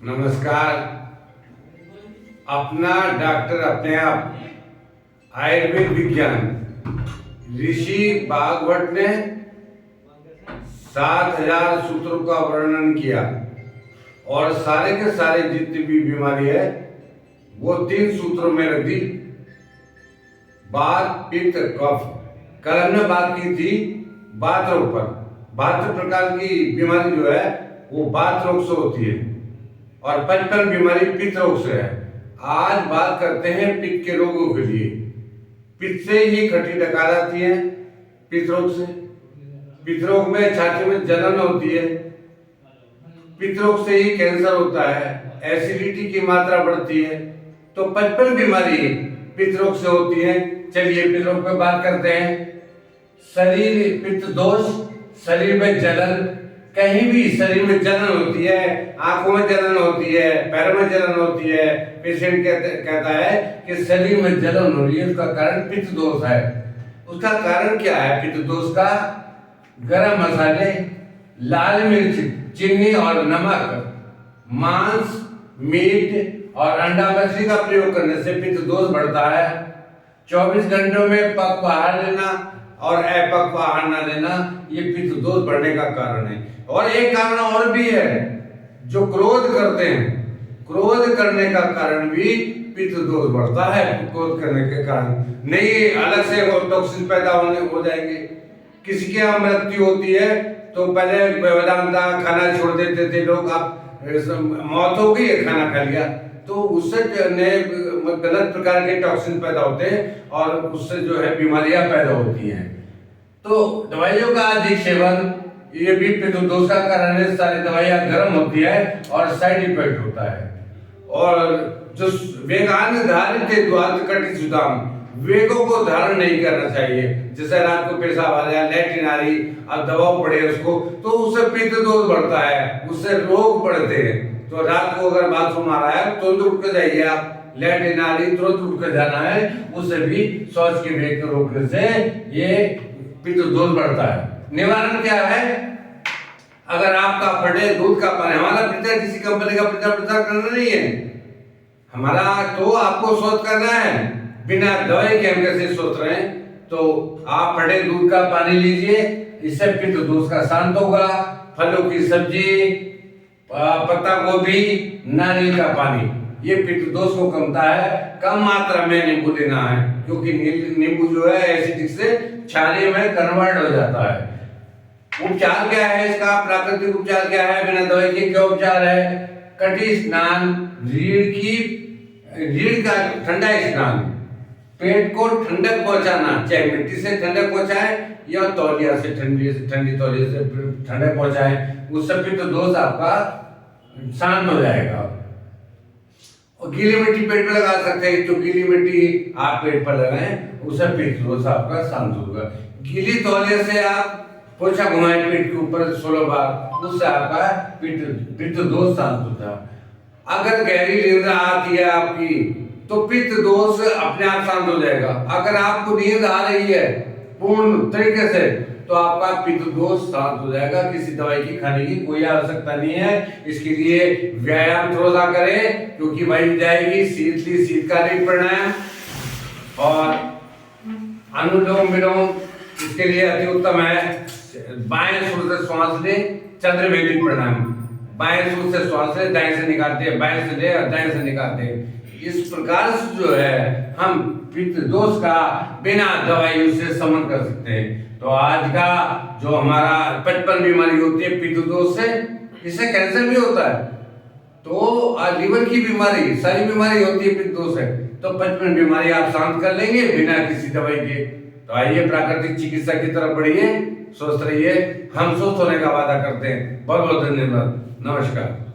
नमस्कार। अपना डॉक्टर अपने आप आयुर्वेद विज्ञान ऋषि भागवत ने 7,000 सूत्रों का वर्णन किया और सारे के सारे जितनी भी बीमारी है वो 3 सूत्रों में रख दी। वात पित्त कफ। कल हमने बात की थी वात रोग पर। 72 प्रकार की बीमारी जो है वो वात रोग से होती है और 55 बीमारी पित्त रोग से है। आज बात करते हैं पित्त के रोगों के लिए। पित्त से ही खट्टी डकार आती है। पित्त रोग से, पित्त रोग में छाती में जलन होती है। पित्त रोग से ही कैंसर होता है, एसिडिटी की मात्रा बढ़ती है। तो 55 बीमारी पित्त रोग से होती है। चलिए पित्त रोग पे बात करते हैं। शरीर पित्त दोष, शरीर में जलन, कहीं भी शरीर में जलन होती है, आंखों में जलन होती है, पैरों में जलन होती है, पेशेंट कहता है कि शरीर में जलन हो रही है, उसका कारण पित्त दोष है। उसका कारण क्या है पित्त दोष का? गरम मसाले, लाल मिर्च, चीनी और नमक, मांस, मीट और अंडा मछली का प्रयोग करने से पित्त दोष बढ़ता है। 24 घंटों में पक्व आहार लेना और अपक्व आहार न लेना ये पित्त दोष बढ़ने का कारण है। और एक कारण और भी है, जो क्रोध करते हैं, क्रोध करने का कारण भी पित्त दोष बढ़ता है। क्रोध करने के कारण नहीं अलग से टॉक्सिन पैदा हो जाएंगे। किसी की मृत्यु होती है तो पहले वेदांता खाना छोड़ देते थे लोग, अब मौत हो गई है, खाना खा लिया तो उससे गलत प्रकार के टॉक्सिन पैदा होते हैं और उससे जो है बीमारियां पैदा होती हैं। तो दवाइयों का अधिक सेवन ये भी पित्त दोष का कारण है। सारी दवाइयां गर्म होती है और साइड इफेक्ट होता है। और जो वेगान धारित द्वाद कटि सुदाम, वेगों को धारण नहीं करना चाहिए। जैसे रात को पेशाब आ रहा है, लैट्रिन आ रही, अब दवा पड़े उसको, तो उससे पित्त दोष बढ़ता है, उससे रोग बढ़ते हैं। तो रात को अगर बाथरूम आ रहा है तुरंत उठ कर जाइए आप, लैट्रिन आ रही तुरंत उठ कर जाना है, उससे भी शौच के वेग को रोकने से ये पित्त दोष बढ़ता है। निवारण क्या है? अगर आपका फटे दूध का पानी, हमारा प्रिंटर किसी कंपनी का प्रिंटर प्रचार करना नहीं है, हमारा तो आपको शोध करना है। बिना दवाई के हम कैसे सोच रहे हैं? तो आप फटे दूध का पानी लीजिए, इससे पित्त दोष का शांत होगा। फलों की सब्जी, पत्ता गोभी, नारियल का पानी, ये पित्त दोष को कमता है। कम मात्रा में नींबू लेना है, क्योंकि नींबू जो है एसिडिक से क्षारीय में कन्वर्ट हो जाता है। उपचार क्या है इसका? प्राकृतिक उपचार क्या है? बिना दवाई के क्या उपचार है? कटी स्नान, रीढ़ का ठंडा स्नान, पेट को ठंडक पहुंचाना, चाहे मिट्टी से ठंडक पहुंचाए या तौलिया से ठंडी तौलिया से ठंडक पहुंचाए, उससे पित्त दोष आपका शांत हो जाएगा। और गीली मिट्टी पेट पे लगा सकते हैं, तो गीली मिट्टी आप पेट पर लगाएं, उससे पित्त दोष आपका शांत होगा। गीली तौलिया से आप पोछा घुमाएं पेट के ऊपर 16 बार, उससे आपका पित्त दोष शांत होता है। अगर गहरी नींद आती है आपकी तो पित्त दोष अपने आप शांत हो जाएगा। अगर आपको नींद आ रही है पूर्ण तरीके से तो आपका पित्त दोष शांत हो जाएगा। किसी दवाई की खाने की कोई आवश्यकता नहीं है। इसके लिए व्यायाम थोड़ा सा करें, क्योंकि वही जाएगी शीतकालीन प्राणायाम और अनुलोम विलोम इसके लिए अति उत्तम है। बाएं सुर से श्वास ले, चंद्रवेदी प्राणायाम, बाएं सुर से श्वास ले, दाएं से निकालते हैं, बाएं से ले और दाएं से निकालते हैं। इस प्रकार से जो है हम पित्त दोष का बिना दवाइयों से शमन कर सकते हैं। तो आज का जो हमारा 55 बीमारी होती है पित्त दोष से, इससे कैंसर भी होता है। तो लीवर की बीमारी, सारी बीमारी होती है पित्त दोष है। तो 55 बीमारी आप शांत कर लेंगे बिना किसी दवाई के। तो आइए प्राकृतिक चिकित्सा की तरफ बढ़िए, स्वस्थ रहिए। हम स्वस्थ होने का वादा करते हैं। बहुत बहुत धन्यवाद। नमस्कार।